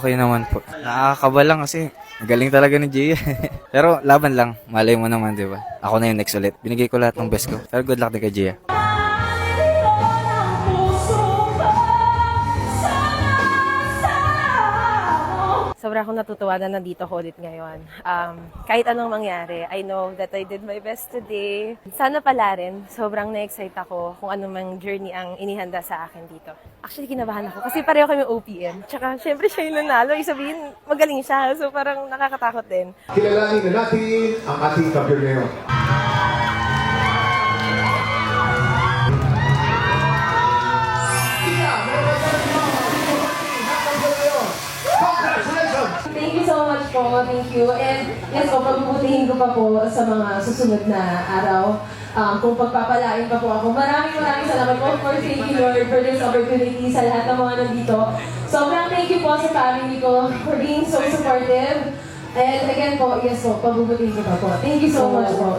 Okay naman po. Nakakakaba lang kasi galing talaga ni Gia. Pero laban lang. Malay mo naman, di ba? Ako na yung next ulit. Binigay ko lahat ng best ko. Pero good luck din kay Gia. Sobra akong natutuwa na nandito ko ulit ngayon. Kahit anong mangyari, I know that I did my best today. Sana pala rin, sobrang na-excite ako kung ano mang journey ang inihanda sa akin dito. Actually, kinabahan ako kasi pareho kami OPM. Tsaka, syempre siya yung nanalo. Ibig sabihin, magaling siya. So, parang nakakatakot din. Kilalanin na natin ang ating kampiyon ngayon. Thank you so much po. Thank you. And yes po, pagbubutihin ko pa po sa mga susunod na araw. Kung pagpapalain pa po ako. Maraming salamat po. Of course, thank you Lord for this opportunity sa lahat ng mga nandito. Sobrang thank you po sa family ko for being so supportive. And again po, yes po, pagbubutihin ko pa po. Thank you so much po.